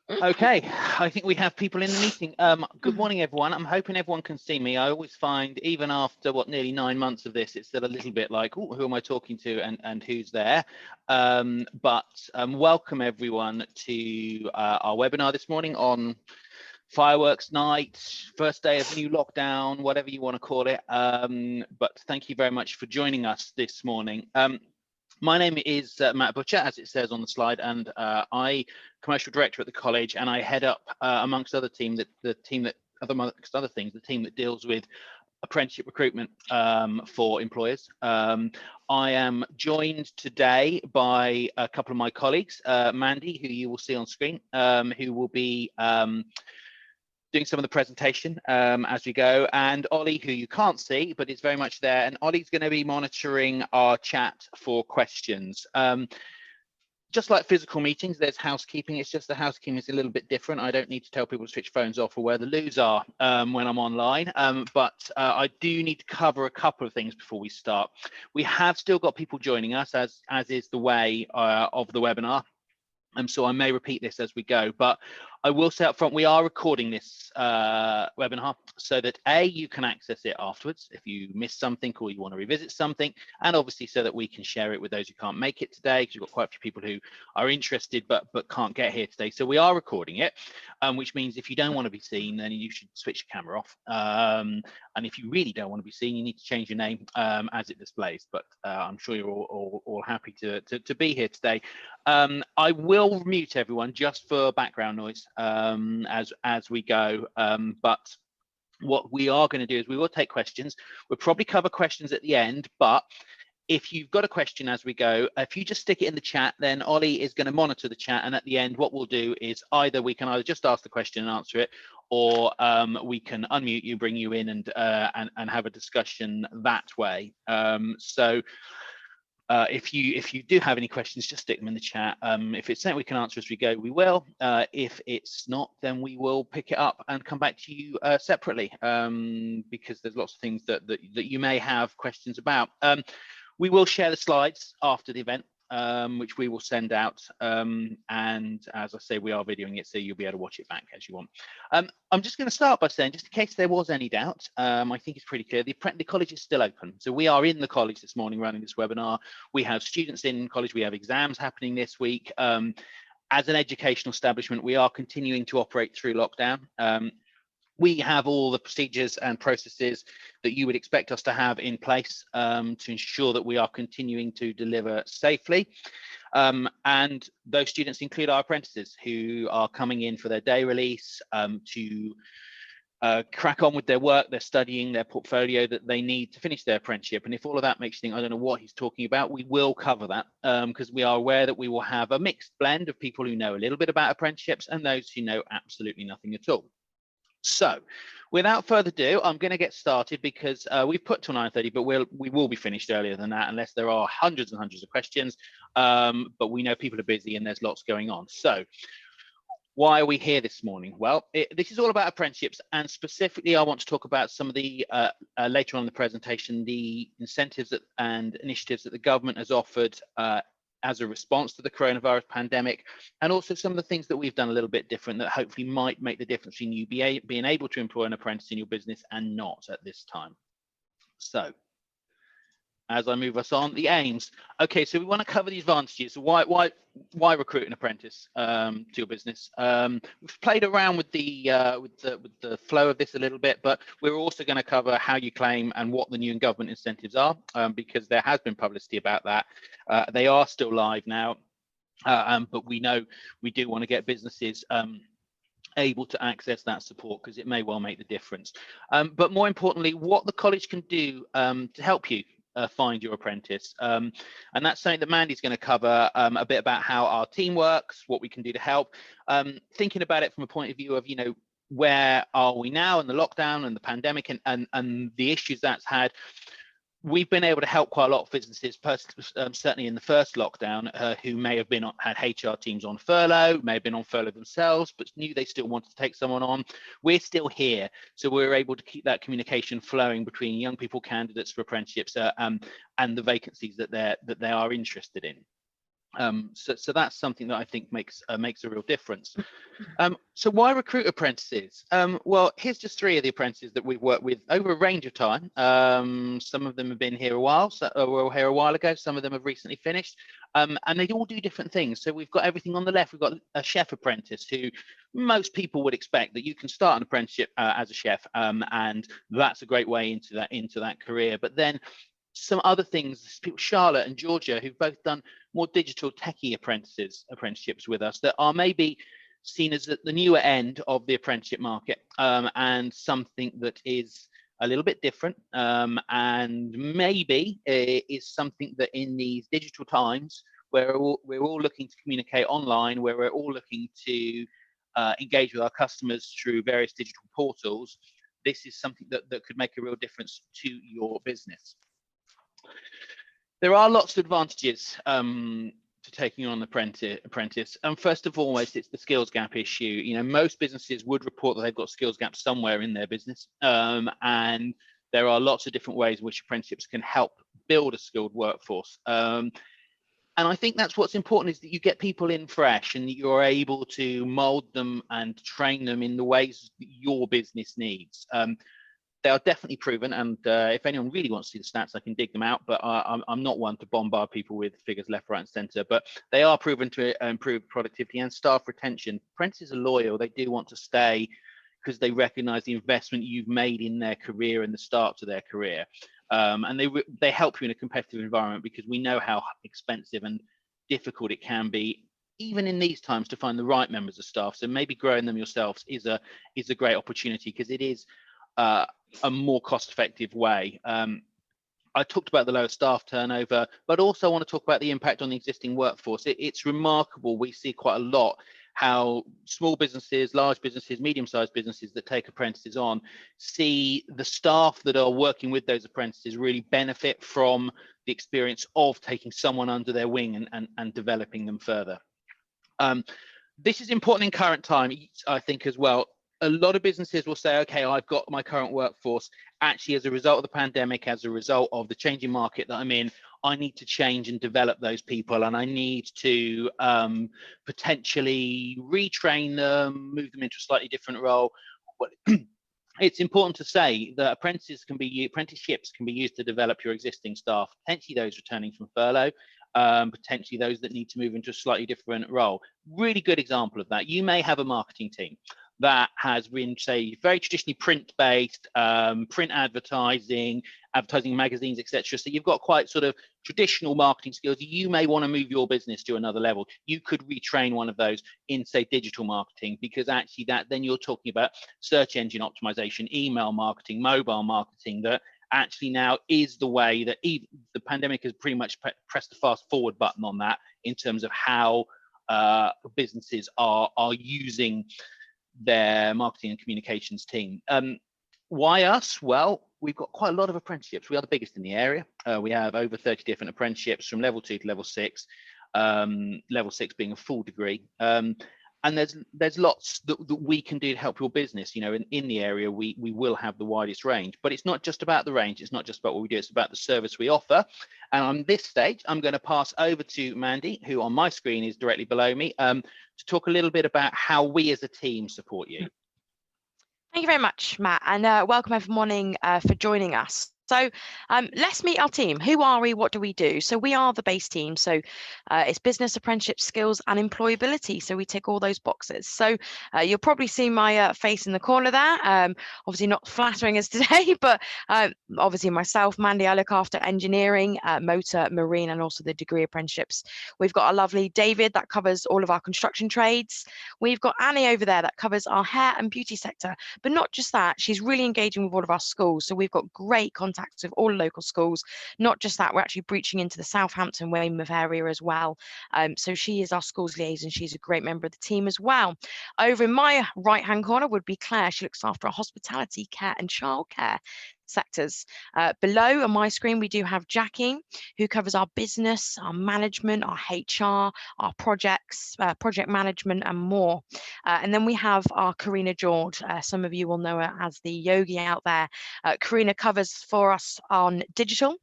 Okay, I think we have people in the meeting. Good morning, everyone. I'm hoping everyone can see me. I always find, even after nearly 9 months of this, it's still a little bit like, oh, who am I talking to and who's there? But welcome everyone to our webinar this morning on fireworks night, first day of new lockdown, whatever you want to call it. But thank you very much for joining us this morning. My name is Matt Butcher, as it says on the slide, and I commercial director at the college, and I head up, amongst other team that the team that amongst other things, the team that deals with apprenticeship recruitment for employers. I am joined today by a couple of my colleagues, Mandy, who you will see on screen, who will be doing some of the presentation as we go, and Ollie, who you can't see but is very much there, and Ollie's going to be monitoring our chat for questions. Just like physical meetings, there's housekeeping. It's just the housekeeping is a little bit different. I don't need to tell people to switch phones off or where the loos are when I'm online, but I do need to cover a couple of things before we start. We have still got people joining us, as is the way of the webinar. So I may repeat this as we go, but I will say up front, we are recording this webinar so that you can access it afterwards if you missed something or you want to revisit something, and obviously so that we can share it with those who can't make it today, because we've got quite a few people who are interested but can't get here today. So we are recording it, which means if you don't want to be seen, then you should switch your camera off. And if you really don't want to be seen, you need to change your name as it displays. But I'm sure you're all happy to be here today. I will mute everyone just for background noise as we go, but what we are going to do is we will take questions. We'll probably cover questions at the end, but if you've got a question as we go, if you just stick it in the chat, then Ollie is going to monitor the chat, and at the end what we'll do is we can either just ask the question and answer it, or we can unmute you, bring you in, and have a discussion that way. If you do have any questions, just stick them in the chat. If it's something we can answer as we go, we will. If it's not, then we will pick it up and come back to you separately, because there's lots of things that you may have questions about. We will share the slides after the event, which we will send out, and as I say, we are videoing it, so you'll be able to watch it back as you want. I'm just going to start by saying, just in case there was any doubt, I think it's pretty clear, the college is still open. So we are in the college this morning running this webinar. We have students in college, we have exams happening this week. As an educational establishment, we are continuing to operate through lockdown. We have all the procedures and processes that you would expect us to have in place to ensure that we are continuing to deliver safely. And those students include our apprentices who are coming in for their day release to crack on with their work, their studying, their portfolio that they need to finish their apprenticeship. And if all of that makes you think, I don't know what he's talking about, we will cover that, because we are aware that we will have a mixed blend of people who know a little bit about apprenticeships and those who know absolutely nothing at all. So without further ado, I'm going to get started, because we've put till 9:30, but we will be finished earlier than that unless there are hundreds and hundreds of questions. But we know people are busy and there's lots going on. So why are we here this morning? Well, this is all about apprenticeships, and specifically I want to talk about some of the later on in the presentation, the incentives and initiatives that the government has offered as a response to the coronavirus pandemic, and also some of the things that we've done a little bit different that hopefully might make the difference in you being able to employ an apprentice in your business and not at this time. So as I move us on, the aims. Okay, so we want to cover the advantages. Why recruit an apprentice to your business? We've played around with the flow of this a little bit, but we're also going to cover how you claim and what the new government incentives are, because there has been publicity about that. They are still live now, but we know we do want to get businesses able to access that support, because it may well make the difference. But more importantly, what the college can do to help you find your apprentice, and that's something that Mandy's going to cover a bit about how our team works, what we can do to help. Thinking about it from a point of view of, where are we now in the lockdown and the pandemic and the issues that's had. We've been able to help quite a lot of businesses, certainly in the first lockdown, who may have had HR teams on furlough, may have been on furlough themselves, but knew they still wanted to take someone on. We're still here, so we're able to keep that communication flowing between young people, candidates for apprenticeships, and the vacancies that they are interested in. So that's something that I think makes a real difference. So why recruit apprentices? Well, here's just 3 of the apprentices that we've worked with over a range of time. Some of them have been here a while, were here a while ago. Some of them have recently finished, and they all do different things. So we've got everything on the left. We've got a chef apprentice who most people would expect that you can start an apprenticeship as a chef, and that's a great way into that career. But then some other things, people, Charlotte and Georgia, who've both done more digital techie apprenticeships with us that are maybe seen as at the newer end of the apprenticeship market, and something that is a little bit different, and maybe is something that in these digital times where we're all looking to communicate online, where we're all looking to engage with our customers through various digital portals, this is something that could make a real difference to your business. There are lots of advantages to taking on an apprentice. And first of all, it's the skills gap issue. You know, most businesses would report that they've got skills gaps somewhere in their business. And there are lots of different ways in which apprenticeships can help build a skilled workforce. And I think that's what's important, is that you get people in fresh and you're able to mold them and train them in the ways that your business needs. They are definitely proven, and if anyone really wants to see the stats, I can dig them out, but I'm not one to bombard people with figures left, right, and centre. But they are proven to improve productivity and staff retention. Apprentices are loyal. They do want to stay because they recognise the investment you've made in their career and the start to their career. And they help you in a competitive environment, because we know how expensive and difficult it can be, even in these times, to find the right members of staff. So maybe growing them yourselves is a great opportunity, because it is a more cost-effective way. I talked about the lower staff turnover, but also I want to talk about the impact on the existing workforce. It's remarkable. We see quite a lot how small businesses, large businesses, medium-sized businesses that take apprentices on see the staff that are working with those apprentices really benefit from the experience of taking someone under their wing and developing them further. This is important in current time, I think, as well. A lot of businesses will say, okay, I've got my current workforce. Actually, as a result of the pandemic, as a result of the changing market that I'm in, I need to change and develop those people, and I need to potentially retrain them, move them into a slightly different role. It's important to say that apprenticeships can be used to develop your existing staff, potentially those returning from furlough, potentially those that need to move into a slightly different role. Really good example of that. You may have a marketing team that has been, say, very traditionally print-based, print advertising magazines, etc. So you've got quite sort of traditional marketing skills. You may want to move your business to another level. You could retrain one of those in, say, digital marketing, because actually then you're talking about search engine optimization, email marketing, mobile marketing, that actually now is the way that the pandemic has pretty much pressed the fast forward button on that, in terms of how businesses are using their marketing and communications team. Why us? Well, we've got quite a lot of apprenticeships. We are the biggest in the area. We have over 30 different apprenticeships from level 2 to level 6, level 6 being a full degree. And there's lots that we can do to help your business. You know, in the area, we will have the widest range, but it's not just about the range. It's not just about what we do. It's about the service we offer. And on this stage, I'm going to pass over to Mandy, who on my screen is directly below me, to talk a little bit about how we as a team support you. Thank you very much, Matt, and welcome everyone for joining us. So let's meet our team. Who are we? What do we do? So we are the base team. So it's business, apprenticeship, skills and employability. So we tick all those boxes. So you'll probably see my face in the corner there. Obviously not flattering as today, but obviously myself, Mandy, I look after engineering, motor, marine, and also the degree apprenticeships. We've got a lovely David that covers all of our construction trades. We've got Annie over there that covers our hair and beauty sector. But not just that, she's really engaging with all of our schools. So we've got great contacts with all local schools. Not just that, we're actually breaching into the Southampton, Weymouth area as well. So she is our schools liaison. She's a great member of the team as well. Over in my right-hand corner would be Claire. She looks after our hospitality, care and childcare sectors. Below on my screen, we do have Jackie, who covers our business, our management, our HR, our projects, project management and more. And then we have our Karina George. Some of you will know her as the yogi out there. Karina covers for us on digital.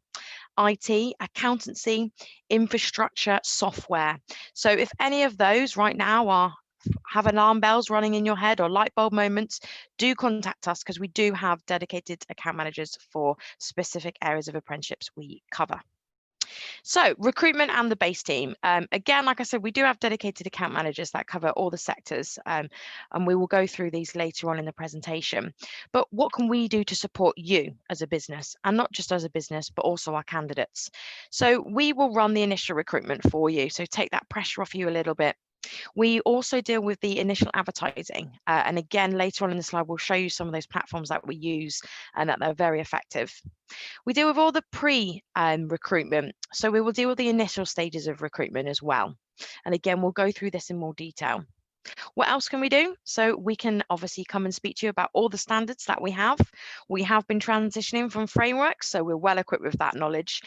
IT, accountancy, infrastructure, software. So if any of those right now have alarm bells running in your head or light bulb moments, do contact us, because we do have dedicated account managers for specific areas of apprenticeships we cover. So recruitment and the base team. Again, like I said, we do have dedicated account managers that cover all the sectors, and we will go through these later on in the presentation. But what can we do to support you as a business, and not just as a business, but also our candidates? So we will run the initial recruitment for you. So take that pressure off you a little bit. We also deal with the initial advertising. And again, later on in the slide, we'll show you some of those platforms that we use and that they're very effective. We deal with all the pre-recruitment. So we will deal with the initial stages of recruitment as well. And again, we'll go through this in more detail. What else can we do? So we can obviously come and speak to you about all the standards that we have. We have been transitioning from frameworks, so we're well equipped with that knowledge.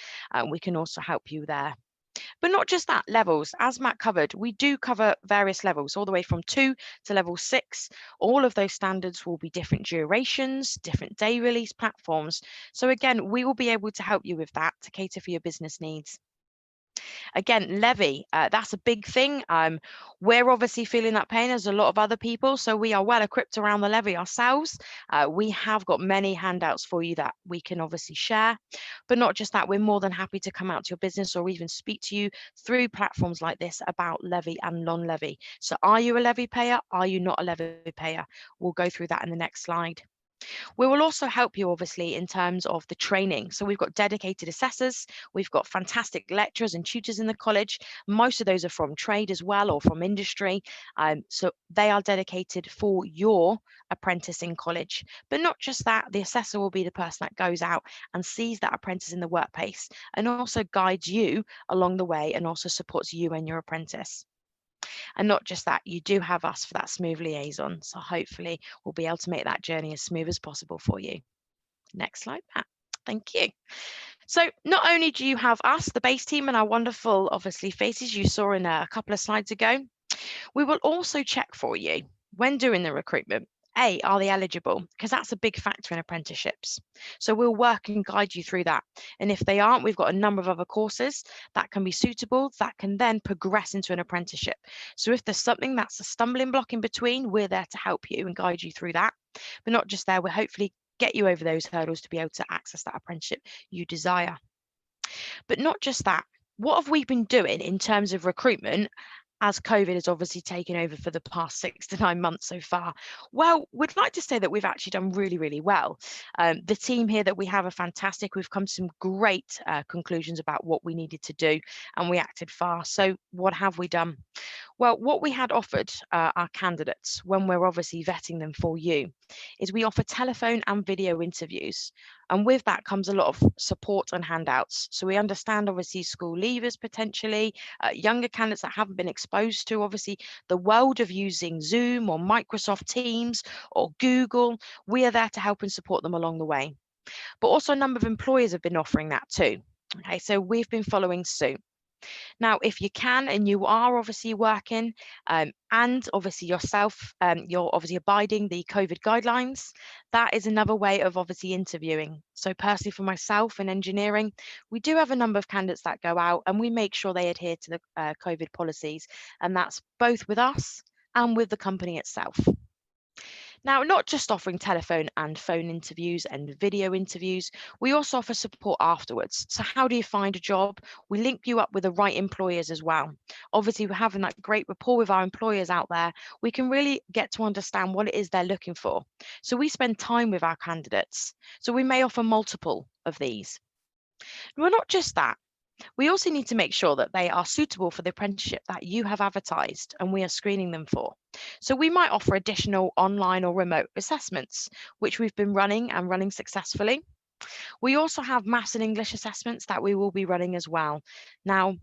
We can also help you there. But not just that, levels. As Matt covered, we do cover various levels, all the way from 2 to level 6. All of those standards will be different durations, different day release platforms. So again, we will be able to help you with that to cater for your business needs. Again, levy, that's a big thing. We're obviously feeling that pain as a lot of other people, so we are well equipped around the levy ourselves. We have got many handouts for you that we can obviously share, but not just that, we're more than happy to come out to your business or even speak to you through platforms like this about levy and non-levy. So are you a levy payer? Are you not a levy payer? We'll go through that in the next slide. We will also help you obviously in terms of the training. So we've got dedicated assessors, we've got fantastic lecturers and tutors in the college. Most of those are from trade as well, or from industry. So they are dedicated for your apprentice in college. But not just that, the assessor will be the person that goes out and sees that apprentice in the workplace and also guides you along the way and also supports you and your apprentice. And not just that, you do have us for that smooth liaison. So hopefully we'll be able to make that journey as smooth as possible for you. Next slide, Pat. Thank you. So not only do you have us, the base team, and our wonderful, obviously, faces you saw in a couple of slides ago, we will also check for you when doing the recruitment. A, are they eligible? Because that's a big factor in apprenticeships. So we'll work and guide you through that. And if they aren't, we've got a number of other courses that can be suitable that can then progress into an apprenticeship. So if there's something that's a stumbling block in between, we're there to help you and guide you through that. But not just there, we'll hopefully get you over those hurdles to be able to access that apprenticeship you desire. But not just that, what have we been doing in terms of recruitment as COVID has obviously taken over for the past 6 to 9 months so far? Well, we'd like to say that we've actually done really, really well. The team here that we have are fantastic. We've come to some great conclusions about what we needed to do, and we acted fast. So what have we done? Well, what we had offered our candidates when we're obviously vetting them for you is we offer telephone and video interviews. And with that comes a lot of support and handouts. So we understand obviously school leavers potentially, younger candidates that haven't been exposed to obviously the world of using Zoom or Microsoft Teams or Google. We are there to help and support them along the way. But also a number of employers have been offering that too. Okay, so we've been following suit. Now, if you can and you are obviously working and obviously yourself, you're obviously abiding the COVID guidelines, that is another way of obviously interviewing. So personally for myself in engineering, we do have a number of candidates that go out and we make sure they adhere to the COVID policies, and that's both with us and with the company itself. Now, not just offering telephone and phone interviews and video interviews, we also offer support afterwards. So how do you find a job? We link you up with the right employers as well. Obviously, we're having that great rapport with our employers out there. We can really get to understand what it is they're looking for. So we spend time with our candidates. So we may offer multiple of these. Well, not just that. We also need to make sure that they are suitable for the apprenticeship that you have advertised and we are screening them for. So we might offer additional online or remote assessments, which we've been running and running successfully. We also have maths and English assessments that we will be running as well. Now,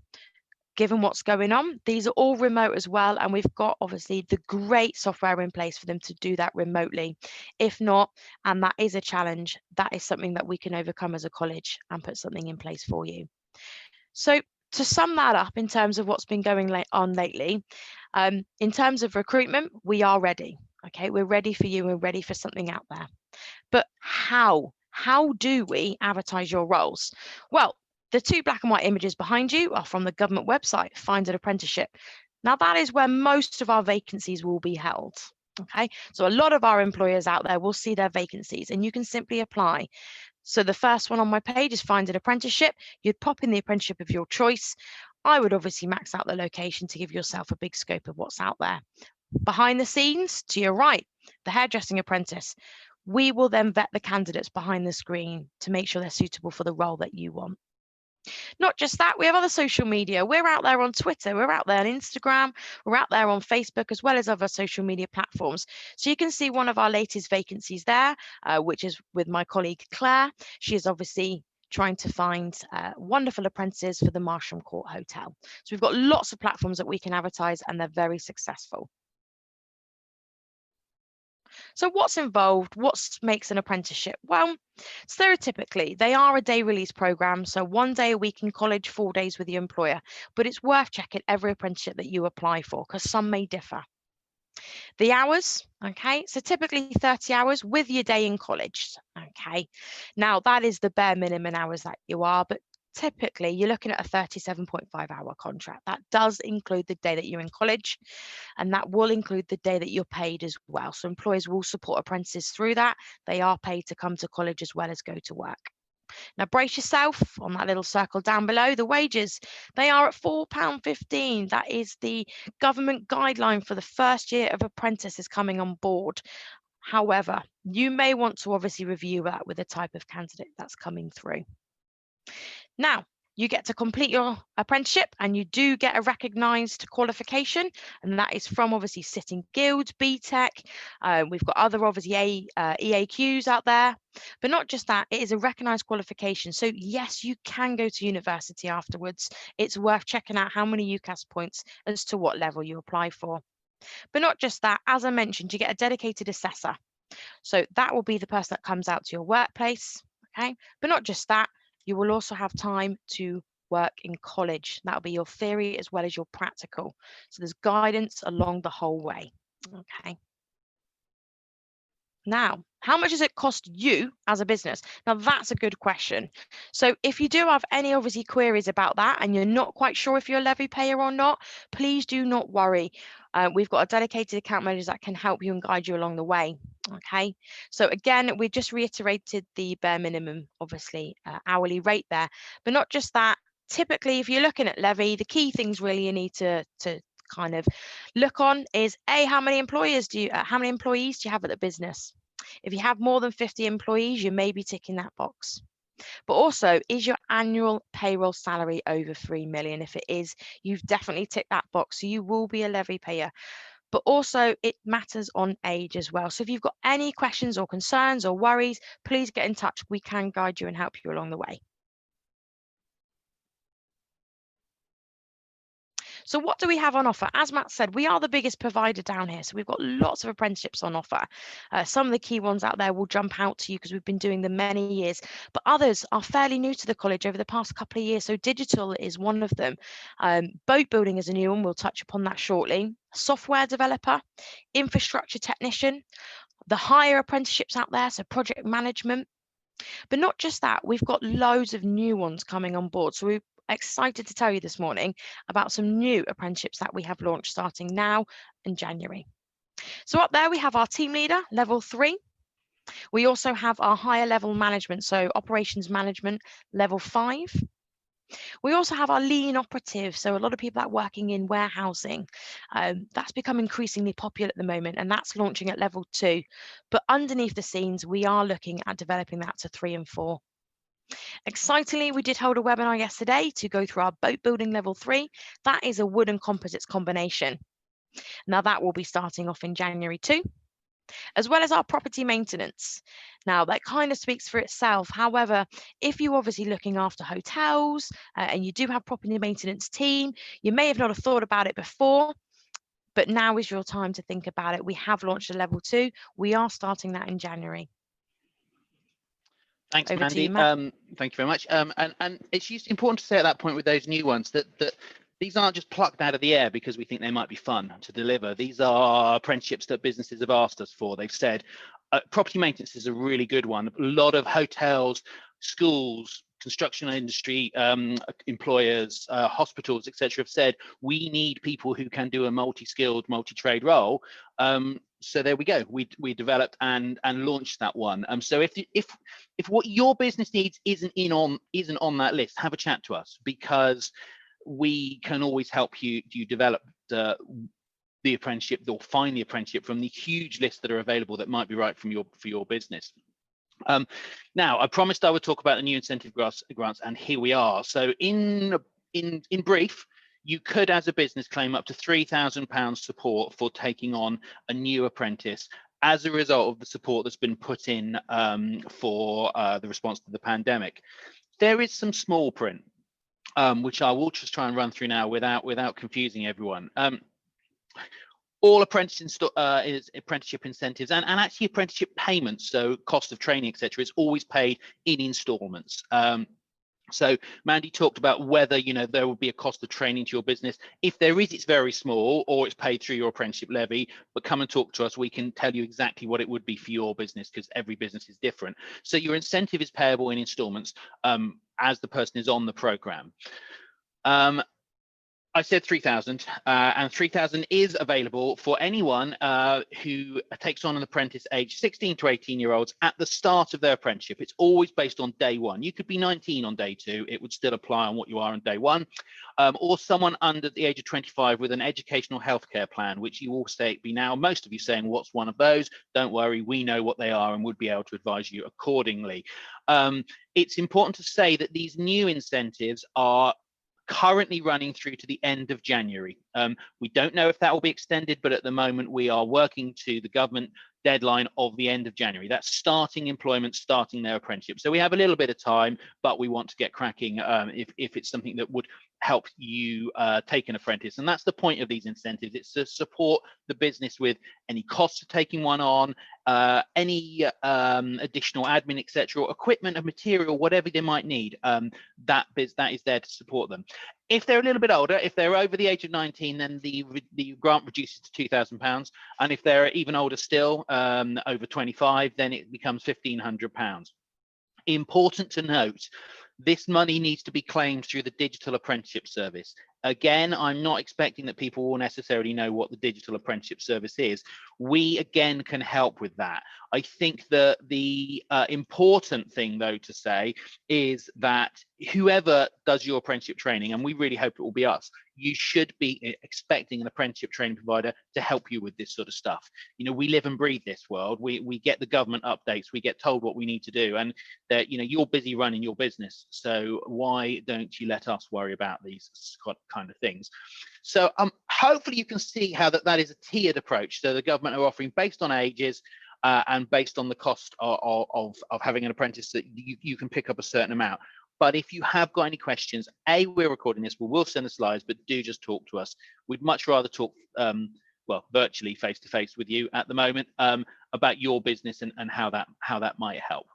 given what's going on, these are all remote as well, and we've got obviously the great software in place for them to do that remotely. If not, and that is a challenge, that is something that we can overcome as a college and put something in place for you. So to sum that up in terms of what's been going on lately, in terms of recruitment, we are ready. Okay, we're ready for you. We're ready for something out there. But how? How do we advertise your roles? Well, The two black and white images behind you are from the government website, Find an Apprenticeship. Now that is where most of our vacancies will be held. Okay, so a lot of our employers out there will see their vacancies and you can simply apply. So the first one on my page is Find an Apprenticeship. You'd pop in the apprenticeship of your choice. I would obviously max out the location to give yourself a big scope of what's out there. Behind the scenes, to your right, the hairdressing apprentice. We will then vet the candidates behind the screen to make sure they're suitable for the role that you want. Not just that, we have other social media. We're out there on Twitter, we're out there on Instagram, we're out there on Facebook, as well as other social media platforms. So you can see one of our latest vacancies there, which is with my colleague Claire. She is obviously trying to find wonderful apprentices for the Marsham Court Hotel. So we've got lots of platforms that we can advertise and they're very successful. So what's involved? What makes an apprenticeship? Well, stereotypically, they are a day release program. So 1 day a week in college, 4 days with the employer. But it's worth checking every apprenticeship that you apply for because some may differ. The hours, okay, so typically 30 hours with your day in college, okay. Now that is the bare minimum hours that you are, but typically you're looking at a 37.5-hour contract. That does include the day that you're in college, and that will include the day that you're paid as well. So employers will support apprentices through that. They are paid to come to college as well as go to work. Now brace yourself on that little circle down below. The wages, they are at £4.15. That is the government guideline for the first year of apprentices coming on board. However, you may want to obviously review that with the type of candidate that's coming through. Now, you get to complete your apprenticeship and you do get a recognised qualification, and that is from obviously Sitting Guilds, BTEC. We've got other obviously EAQs out there, but not just that, it is a recognised qualification. So yes, you can go to university afterwards. It's worth checking out how many UCAS points as to what level you apply for. But not just that, as I mentioned, you get a dedicated assessor. So that will be the person that comes out to your workplace, okay? But not just that, you will also have time to work in college. That'll be your theory as well as your practical. So there's guidance along the whole way, okay? Now, how much does it cost you as a business? Now, that's a good question. So if you do have any obviously queries about that and you're not quite sure if you're a levy payer or not, please do not worry. We've got a dedicated account manager that can help you and guide you along the way. Okay, so again, we just reiterated the bare minimum, obviously, hourly rate there, but not just that. Typically, if you're looking at levy, the key things really you need to kind of look on is how many employees do you have at the business? If you have more than 50 employees, you may be ticking that box. But also, is your annual payroll salary over 3 million? If it is, you've definitely ticked that box, so you will be a levy payer. But also it matters on age as well. So if you've got any questions or concerns or worries, please get in touch. We can guide you and help you along the way. So what do we have on offer? As Matt said, we are the biggest provider down here. So we've got lots of apprenticeships on offer. Some of the key ones out there will jump out to you because we've been doing them many years, but others are fairly new to the college over the past couple of years. So digital is one of them. Boat building is a new one. We'll touch upon that shortly. Software developer, infrastructure technician, the higher apprenticeships out there, so project management. But not just that, we've got loads of new ones coming on board. So we're excited to tell you this morning about some new apprenticeships that we have launched starting now in January. So up there we have our team leader, level 3. We also have our higher level management, so operations management, level 5. We also have our lean operative, so a lot of people that are working in warehousing. That's become increasingly popular at the moment, and that's launching at level 2. But underneath the scenes, we are looking at developing that to 3 and 4. Excitingly, we did hold a webinar yesterday to go through our boat building level 3. That is a wood and composites combination. Now that will be starting off in January 2. As well as our property maintenance. Now that kind of speaks for itself. However, if you're obviously looking after hotels and you do have property maintenance team, you may have not have thought about it before, but now is your time to think about it. We have launched a level 2. We are starting that in January. Thanks, Mandy. Thank you very much. And it's important to say at that point with those new ones that these aren't just plucked out of the air because we think they might be fun to deliver. These are apprenticeships that businesses have asked us for. They've said property maintenance is a really good one. A lot of hotels, schools, construction industry employers, hospitals, etc., have said we need people who can do a multi-skilled, multi-trade role. So there we go. We developed and launched that one. So if what your business needs isn't on that list, have a chat to us, because we can always help you develop the apprenticeship, or find the apprenticeship from the huge list that are available that might be right for your business. Now, I promised I would talk about the new incentive grants, and here we are. So in brief, you could, as a business, claim up to £3,000 support for taking on a new apprentice as a result of the support that's been put in for the response to the pandemic. There is some small print, which I will just try and run through now without confusing everyone. All apprenticeship incentives and actually apprenticeship payments, so cost of training, etc., is always paid in installments. So Mandy talked about whether there will be a cost of training to your business. If there is, it's very small, or it's paid through your apprenticeship levy. But come and talk to us. We can tell you exactly what it would be for your business, because every business is different. So your incentive is payable in installments as the person is on the program. I said 3,000, and 3,000 is available for anyone who takes on an apprentice aged 16 to 18-year-olds at the start of their apprenticeship. It's always based on day one. You could be 19 on day two. It would still apply on what you are on day one. Or someone under the age of 25 with an educational healthcare plan, which you all be now, most of you saying, what's one of those? Don't worry, we know what they are and would be able to advise you accordingly. It's important to say that these new incentives are currently running through to the end of January. We don't know if that will be extended, but at the moment we are working to the government deadline of the end of January. That's starting employment, starting their apprenticeship. So we have a little bit of time, but we want to get cracking if it's something that would help you take an apprentice. And that's the point of these incentives. It's to support the business with any costs of taking one on, any additional admin, etc., or equipment and material, whatever they might need. That is there to support them. If they're a little bit older, if they're over the age of 19, then the grant reduces to £2,000. And if they're even older still, over 25, then it becomes £1,500. Important to note, this money needs to be claimed through the digital apprenticeship service. Again, I'm not expecting that people will necessarily know what the digital apprenticeship service is. We, again, can help with that. I think that the important thing, though, to say is that whoever does your apprenticeship training, and we really hope it will be us, you should be expecting an apprenticeship training provider to help you with this sort of stuff. We live and breathe this world. We get the government updates. We get told what we need to do, and that you're busy running your business. So why don't you let us worry about these kind of things? So hopefully you can see how that is a tiered approach. So the government are offering based on ages and based on the cost of having an apprentice, that you can pick up a certain amount. But if you have got any questions, we're recording this, we will send the slides, but do just talk to us. We'd much rather talk, well, virtually face-to-face with you at the moment about your business and how that might help.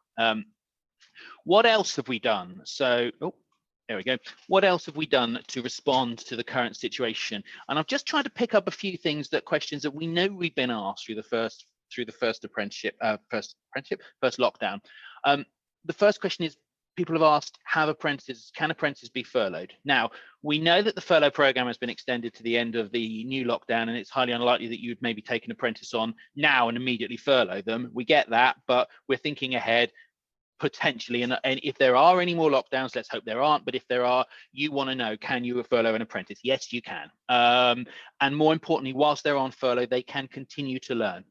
What else have we done? So, there we go. What else have we done to respond to the current situation? And I've just tried to pick up a few questions that we know we've been asked through the first lockdown. The first question is, people have asked, can apprentices be furloughed? Now, we know that the furlough program has been extended to the end of the new lockdown, and it's highly unlikely that you would maybe take an apprentice on now and immediately furlough them. We get that, but we're thinking ahead. Potentially, and if there are any more lockdowns, let's hope there aren't, but if there are, you want to know, can you furlough an apprentice? Yes, you can. And more importantly, whilst they're on furlough, they can continue to learn.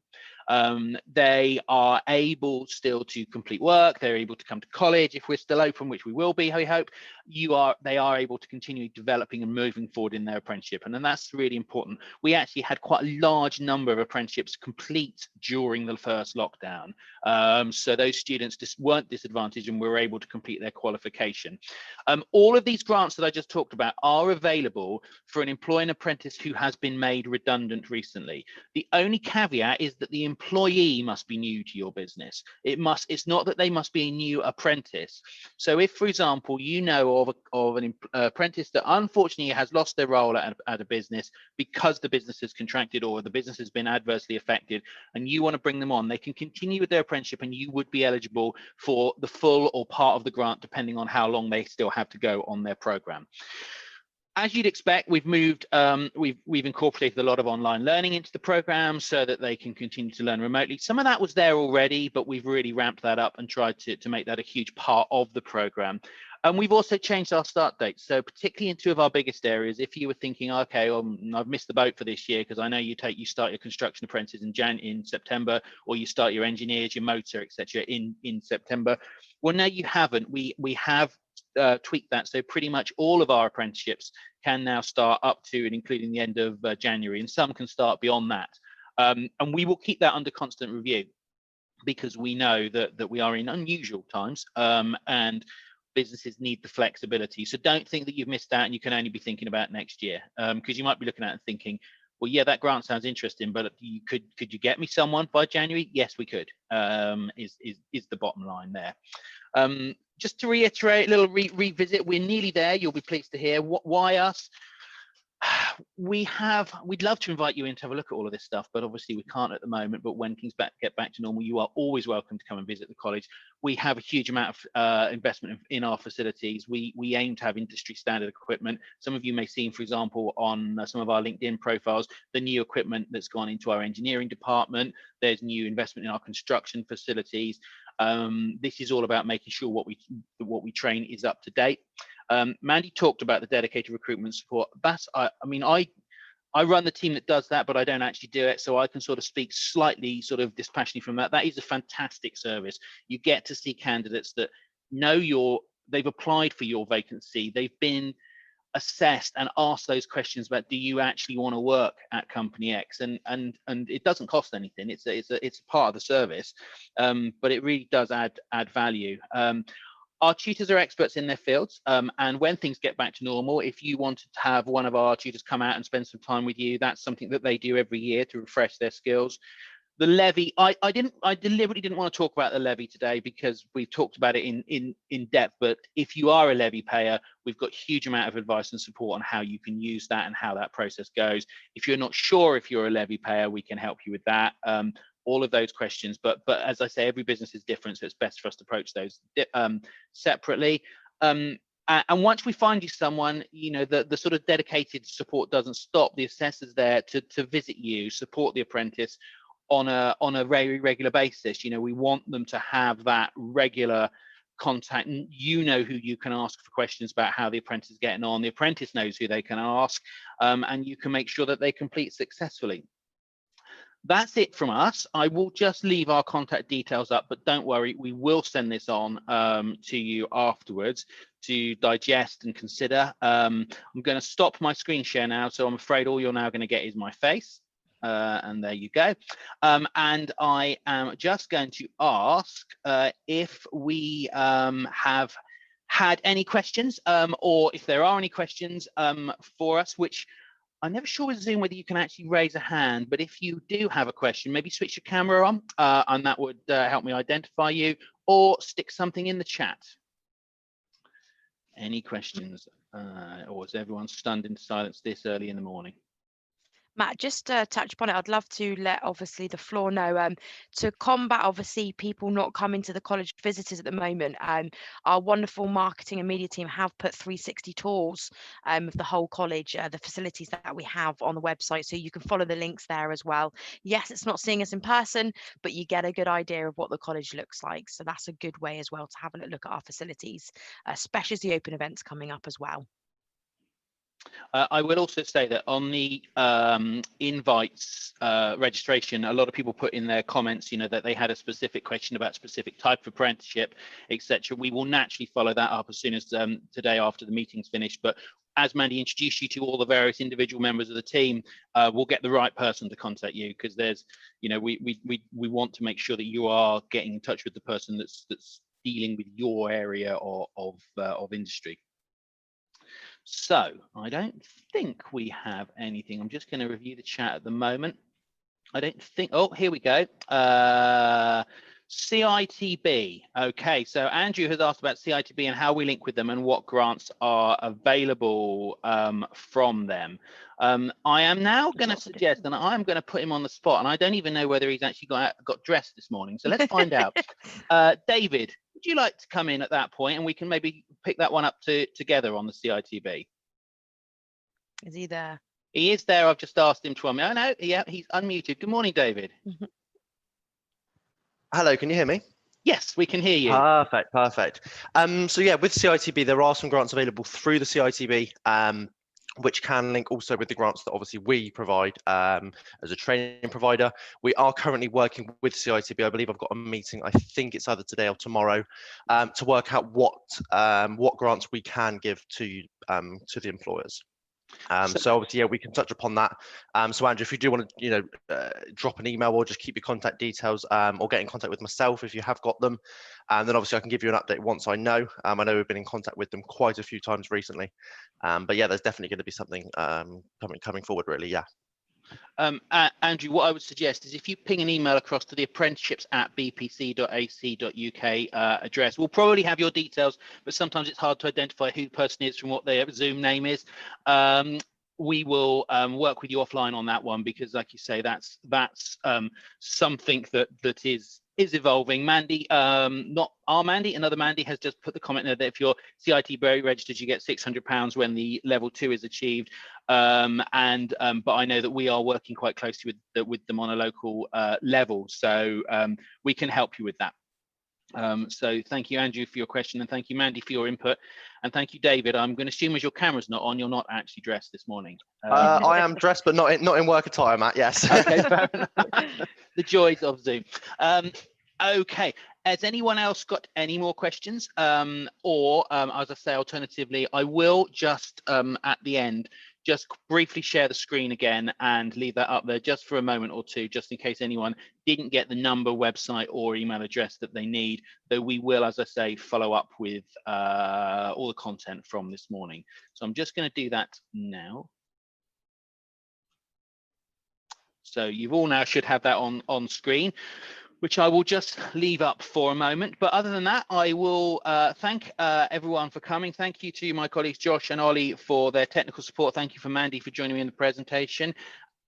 They are able still to complete work. They're able to come to college if we're still open, which we will be, we hope. They are able to continue developing and moving forward in their apprenticeship, and then that's really important. We actually had quite a large number of apprenticeships complete during the first lockdown, so those students just weren't disadvantaged and were able to complete their qualification. All of these grants that I just talked about are available for an employing apprentice who has been made redundant recently. The only caveat is that the employee must be new to your business. It's not that they must be a new apprentice. So if, for example, you know know of an apprentice that unfortunately has lost their role at a business because the business has contracted or the business has been adversely affected, and you want to bring them on, they can continue with their apprenticeship and you would be eligible for the full or part of the grant depending on how long they still have to go on their program. As you'd expect, we've moved, we've incorporated a lot of online learning into the program so that they can continue to learn remotely. Some of that was there already, but we've really ramped that up and tried to make that a huge part of the program. And we've also changed our start dates. So particularly in two of our biggest areas, if you were thinking, okay, I've missed the boat for this year because I know you start your construction apprentices in September, or you start your engineers, your motor, etc. in September. Well, no, you haven't. We have tweaked that, so pretty much all of our apprenticeships can now start up to and including the end of January, and some can start beyond that. And we will keep that under constant review because we know that we are in unusual times, and businesses need the flexibility. So don't think that you've missed out and you can only be thinking about next year, because you might be looking at it and thinking, well, yeah, that grant sounds interesting, but could you get me someone by January? Yes, we could, is the bottom line there. Just to reiterate, a little revisit, we're nearly there. You'll be pleased to hear. Why us? We'd love to invite you in to have a look at all of this stuff, but obviously we can't at the moment. But when things get back to normal, you are always welcome to come and visit the college. We have a huge amount of investment in our facilities. We aim to have industry standard equipment. Some of you may see, for example, on some of our LinkedIn profiles, the new equipment that's gone into our engineering department. There's new investment in our construction facilities. This is all about making sure what we train is up to date. Mandy talked about the dedicated recruitment support. I run the team that does that, but I don't actually do it, so I can sort of speak slightly sort of dispassionately from that. That is a fantastic service. You get to see candidates that know they've applied for your vacancy, they've been assessed and asked those questions about, do you actually want to work at company X, and it doesn't cost anything. It's a part of the service, but it really does add value. Our tutors are experts in their fields, and when things get back to normal, if you wanted to have one of our tutors come out and spend some time with you, that's something that they do every year to refresh their skills. The levy, I deliberately didn't want to talk about the levy today because we've talked about it in depth, but if you are a levy payer, we've got a huge amount of advice and support on how you can use that and how that process goes. If you're not sure if you're a levy payer, we can help you with that. All of those questions, but as I say, every business is different, so it's best for us to approach those separately. And once we find you someone, the sort of dedicated support doesn't stop. The assessor's there to visit you, support the apprentice on a very regular basis. We want them to have that regular contact. You know who you can ask for questions about how the apprentice is getting on. The apprentice knows who they can ask, and you can make sure that they complete successfully. That's it from us. I will just leave our contact details up, but don't worry, we will send this on to you afterwards to digest and consider. I'm going to stop my screen share now, so I'm afraid all you're now going to get is my face. And there you go. And I am just going to ask if we have had any questions, or if there are any questions for us, which I'm never sure with Zoom whether you can actually raise a hand, but if you do have a question, maybe switch your camera on, and that would help me identify you, or stick something in the chat. Any questions, or is everyone stunned into silence this early in the morning? Matt, just to touch upon it, I'd love to let obviously the floor know, to combat obviously people not coming to the college visitors at the moment. Our wonderful marketing and media team have put 360 tours of the whole college, the facilities that we have on the website, so you can follow the links there as well. Yes, it's not seeing us in person, but you get a good idea of what the college looks like. So that's a good way as well to have a look at our facilities, especially as the open events coming up as well. I will also say that on the invites registration, a lot of people put in their comments, that they had a specific question about specific type of apprenticeship, etc. We will naturally follow that up as soon as today after the meeting's finished. But as Mandy introduced you to all the various individual members of the team, we'll get the right person to contact you, because there's, we want to make sure that you are getting in touch with the person that's dealing with your area of industry. So I don't think we have anything. I'm just going to review the chat at the moment. I don't think, oh, here we go. CITB. Okay, so Andrew has asked about CITB and how we link with them and what grants are available from them. I am now going to suggest, and I'm going to put him on the spot, and I don't even know whether he's actually got dressed this morning. So let's find out. David, would you like to come in at that point, and we can maybe pick that one up together on the CITB? Is he there? He is there. I've just asked him to unmute. Oh no, yeah, he's unmuted. Good morning, David. Hello, can you hear me? Yes, we can hear you. Perfect, perfect. So yeah, with CITB, there are some grants available through the CITB, which can link also with the grants that obviously we provide as a training provider. We are currently working with CITB. I believe I've got a meeting, I think it's either today or tomorrow, to work out what grants we can give to the employers. So obviously, yeah, we can touch upon that. So Andrew, if you do want to, drop an email or just keep your contact details, or get in contact with myself if you have got them, and then obviously I can give you an update once I know. I know we've been in contact with them quite a few times recently, but yeah, there's definitely going to be something coming forward, really. Yeah. Andrew, what I would suggest is if you ping an email across to the apprenticeships@bpc.ac.uk address, we'll probably have your details, but sometimes it's hard to identify who the person is from what their Zoom name is. We will work with you offline on that one, because like you say, that's something that is evolving. Mandy, not our Mandy, another Mandy has just put the comment there that if you're CITB registered, you get £600 when the level 2 is achieved. But I know that we are working quite closely with them on a local level, so we can help you with that. So thank you, Andrew, for your question, and thank you, Mandy, for your input, and thank you, David. I'm going to assume as your camera's not on, you're not actually dressed this morning. I am dressed, but not in work attire, Matt. Yes. Okay, fair enough. The joys of Zoom. Okay, has anyone else got any more questions? Or as I say, alternatively, I will just at the end just briefly share the screen again and leave that up there just for a moment or two, just in case anyone didn't get the number, website or email address that they need, though we will, as I say, follow up with all the content from this morning. So I'm just going to do that now. So you've all now should have that on screen, which I will just leave up for a moment. But other than that, I will thank everyone for coming. Thank you to my colleagues Josh and Ollie for their technical support. Thank you for Mandy for joining me in the presentation.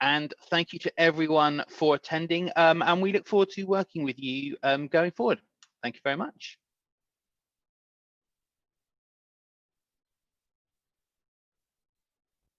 And thank you to everyone for attending. And we look forward to working with you going forward. Thank you very much.